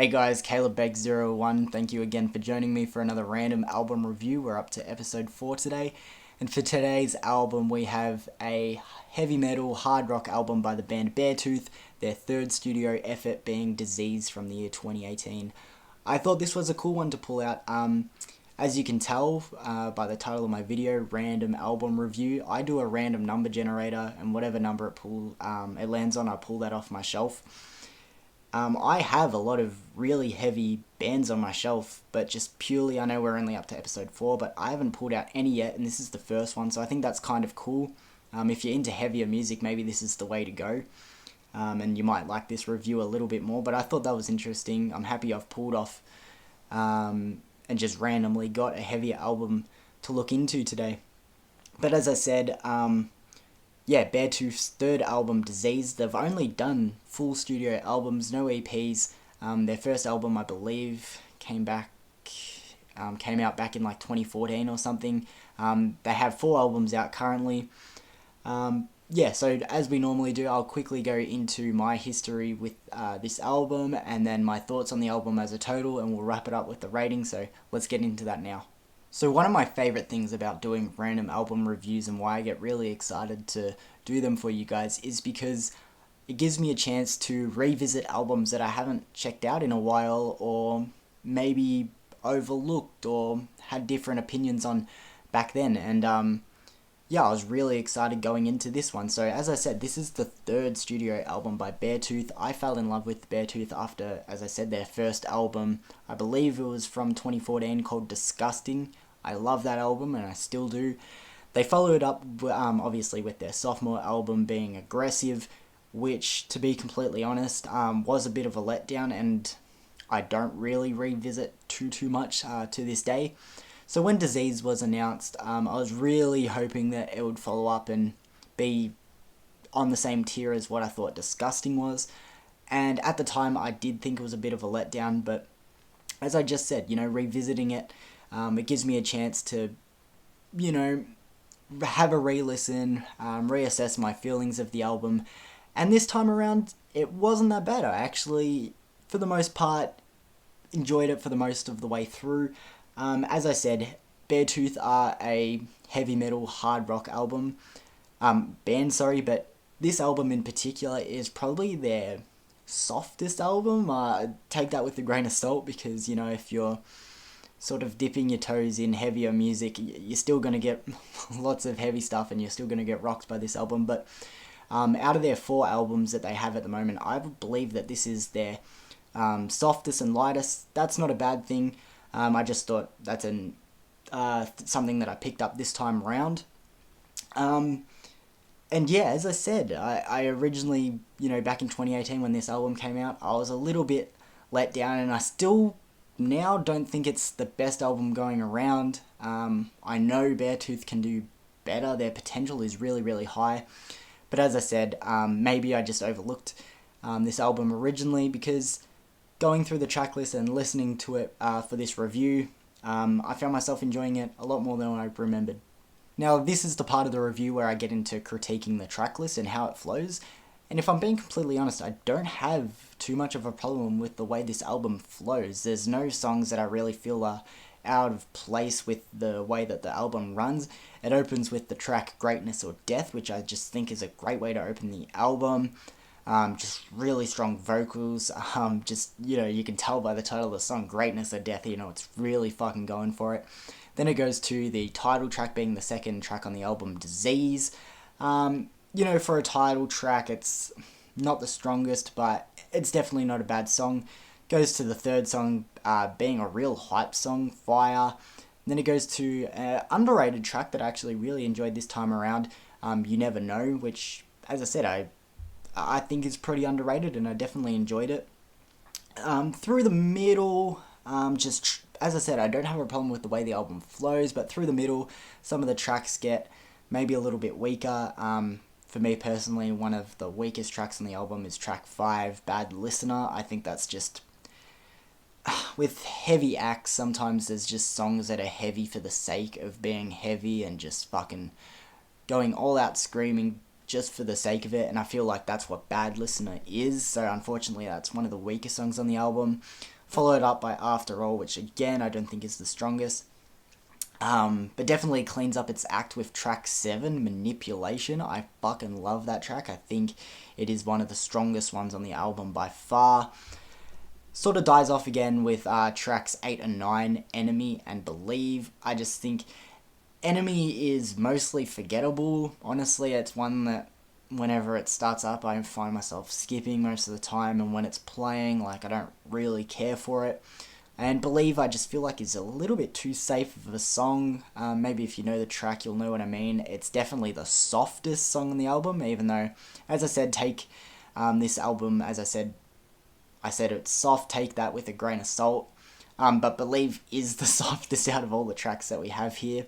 Hey guys, CalebBeg01, thank you again for joining me for another random album review. We're up to episode 4 today, and for today's album we have a heavy metal hard rock album by the band Beartooth, their third studio effort being Disease from the year 2018. I thought this was a cool one to pull out. As you can tell by the title of my video, Random Album Review, I do a random number generator, and whatever number it lands on, I pull that off my shelf. I have a lot of really heavy bands on my shelf, but just purely, I know we're only up to episode 4, but I haven't pulled out any yet, and this is the first one, so I think that's kind of cool. If you're into heavier music, maybe this is the way to go, and you might like this review a little bit more, but I thought that was interesting. I'm happy I've pulled off and just randomly got a heavier album to look into today. But as I said, Beartooth's third album, Disease. They've only done full studio albums, no EPs. Their first album, I believe, came out back in like 2014 or something. They have 4 albums out currently. So as we normally do, I'll quickly go into my history with this album and then my thoughts on the album as a total, and we'll wrap it up with the rating, so let's get into that now. So one of my favourite things about doing random album reviews and why I get really excited to do them for you guys is because it gives me a chance to revisit albums that I haven't checked out in a while, or maybe overlooked or had different opinions on back then. And I was really excited going into this one. So as I said, this is the third studio album by Beartooth. I fell in love with Beartooth after, as I said, their first album. I believe it was from 2014 called Disgusting. I love that album, and I still do. They followed up, obviously, with their sophomore album being Aggressive, which, to be completely honest, was a bit of a letdown, and I don't really revisit too much to this day. So when Disease was announced, I was really hoping that it would follow up and be on the same tier as what I thought Disgusting was. And at the time, I did think it was a bit of a letdown, but as I just said, revisiting it, it gives me a chance to, have a re-listen, reassess my feelings of the album. And this time around, it wasn't that bad. I actually, for the most part, enjoyed it for the most of the way through. As I said, Beartooth are a heavy metal hard rock band, but this album in particular is probably their softest album. Take that with a grain of salt, because, if you're sort of dipping your toes in heavier music, you're still going to get lots of heavy stuff, and you're still going to get rocked by this album. But out of their 4 albums that they have at the moment, I believe that this is their softest and lightest. That's not a bad thing. I just thought that's something that I picked up this time around. As I said, I originally, back in 2018 when this album came out, I was a little bit let down, and I still now don't think it's the best album going around. I know Beartooth can do better. Their potential is really, really high. But as I said, maybe I just overlooked this album originally, because going through the track list and listening to it for this review, I found myself enjoying it a lot more than I remembered. Now, this is the part of the review where I get into critiquing the track list and how it flows. And if I'm being completely honest, I don't have too much of a problem with the way this album flows. There's no songs that I really feel are out of place with the way that the album runs. It opens with the track Greatness or Death, which I just think is a great way to open the album. Just really strong vocals. You can tell by the title of the song, Greatness or Death, it's really fucking going for it. Then it goes to the title track being the second track on the album, Disease. For a title track, it's not the strongest, but it's definitely not a bad song. Goes to the third song, being a real hype song, Fire. And then it goes to an underrated track that I actually really enjoyed this time around, You Never Know, which, as I said, I think is pretty underrated, and I definitely enjoyed it. Through the middle, as I said, I don't have a problem with the way the album flows, but through the middle, some of the tracks get maybe a little bit weaker. For me personally, one of the weakest tracks on the album is track 5, Bad Listener. I think that's just, with heavy acts, sometimes there's just songs that are heavy for the sake of being heavy and just fucking going all out screaming, just for the sake of it, and I feel like that's what Bad Listener is, so unfortunately that's one of the weaker songs on the album, followed up by After All, which again I don't think is the strongest. But definitely cleans up its act with track 7, Manipulation. I fucking love that track. I think it is one of the strongest ones on the album by far. Sort of dies off again with tracks 8 and 9, Enemy and Believe. I just think Enemy is mostly forgettable. Honestly, it's one that whenever it starts up, I find myself skipping most of the time, and when it's playing, like, I don't really care for it. And Believe, I just feel like is a little bit too safe of a song. Maybe if you know the track, you'll know what I mean. It's definitely the softest song on the album, even though, as I said, take this album, as I said it's soft, take that with a grain of salt. But Believe is the softest out of all the tracks that we have here.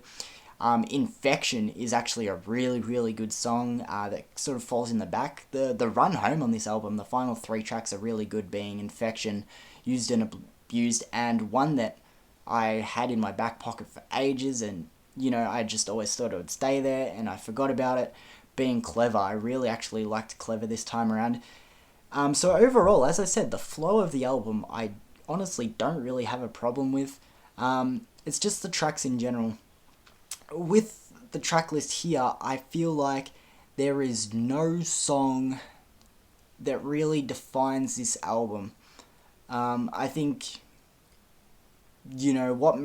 Infection is actually a really, really good song that sort of falls in the back. The run home on this album, the final 3 tracks are really good, being Infection, Used and Abused, and one that I had in my back pocket for ages, and, you know, I just always thought it would stay there, and I forgot about it, being Clever. I really actually liked Clever this time around. So overall, as I said, the flow of the album, I honestly don't really have a problem with. It's just the tracks in general. With the track list here, I feel like there is no song that really defines this album. I think, you know, what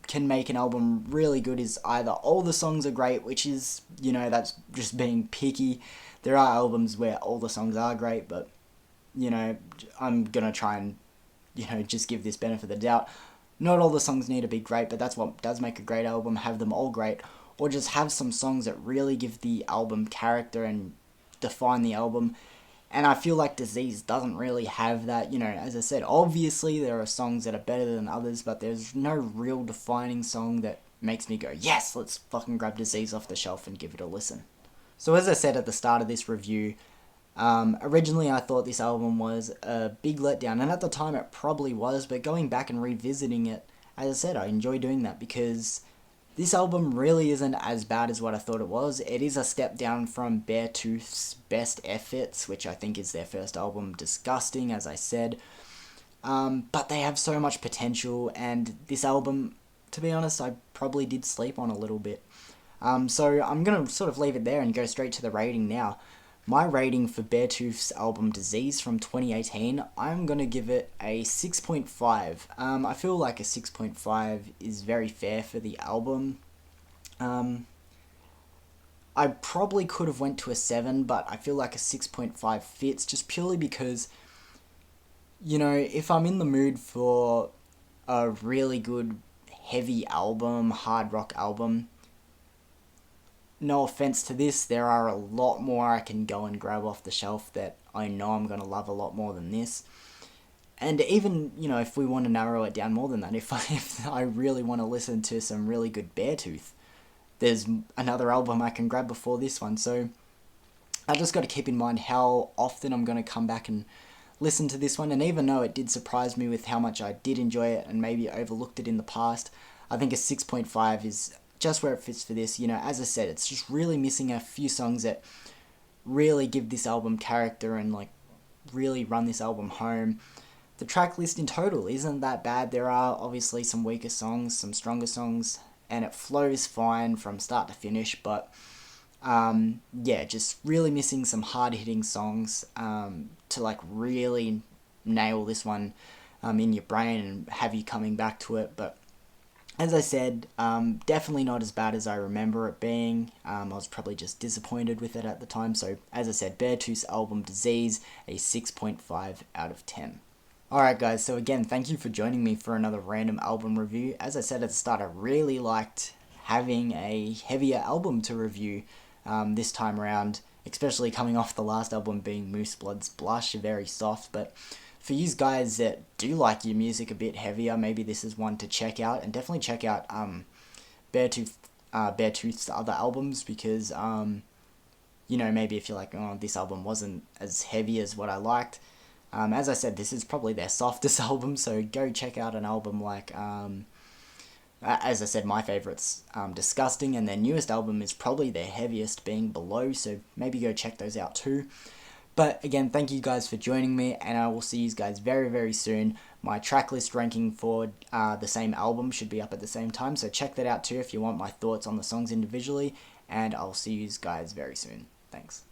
can make an album really good is either all the songs are great, which is, you know, that's just being picky. There are albums where all the songs are great, but, you know, I'm gonna try and, you know, just give this benefit of the doubt. Not all the songs need to be great, but that's what does make a great album, have them all great, or just have some songs that really give the album character and define the album. And I feel like Disease doesn't really have that. You know, as I said, obviously there are songs that are better than others, but there's no real defining song that makes me go, yes, let's fucking grab Disease off the shelf and give it a listen. So as I said at the start of this review, originally I thought this album was a big letdown, and at the time it probably was, but going back and revisiting it, as I said, I enjoy doing that because this album really isn't as bad as what I thought it was. It is a step down from Beartooth's Best Efforts, which I think is their first album, Disgusting, as I said. But they have so much potential, and this album, to be honest, I probably did sleep on a little bit. So I'm going to sort of leave it there and go straight to the rating now. My rating for Beartooth's album Disease from 2018, I'm going to give it a 6.5. I feel like a 6.5 is very fair for the album. I probably could have went to a 7, but I feel like a 6.5 fits just purely because, you know, if I'm in the mood for a really good heavy album, hard rock album, no offense to this, there are a lot more I can go and grab off the shelf that I know I'm going to love a lot more than this. And even, you know, if we want to narrow it down more than that, if I really want to listen to some really good Beartooth, there's another album I can grab before this one. So I just got to keep in mind how often I'm going to come back and listen to this one. And even though it did surprise me with how much I did enjoy it and maybe overlooked it in the past, I think a 6.5 is just where it fits for this. You know, as I said, it's just really missing a few songs that really give this album character and, like, really run this album home. The track list in total isn't that bad. There are obviously some weaker songs, some stronger songs, and it flows fine from start to finish, but yeah, just really missing some hard-hitting songs to, like, really nail this one in your brain and have you coming back to it. But as I said, definitely not as bad as I remember it being. I was probably just disappointed with it at the time. So, as I said, Beartooth's album Disease, a 6.5 out of 10. Alright guys, so again, thank you for joining me for another random album review. As I said at the start, I really liked having a heavier album to review this time around, especially coming off the last album being Moose Blood's Blush, very soft, but for you guys that do like your music a bit heavier, maybe this is one to check out, and definitely check out Beartooth's other albums, because you know, maybe if you're like, oh, this album wasn't as heavy as what I liked. As I said, this is probably their softest album, so go check out an album like As I said, my favourite's Disgusting, and their newest album is probably their heaviest, being Below, so maybe go check those out too. But again, thank you guys for joining me, and I will see you guys very, very soon. My tracklist ranking for the same album should be up at the same time, so check that out too if you want my thoughts on the songs individually, and I'll see you guys very soon. Thanks.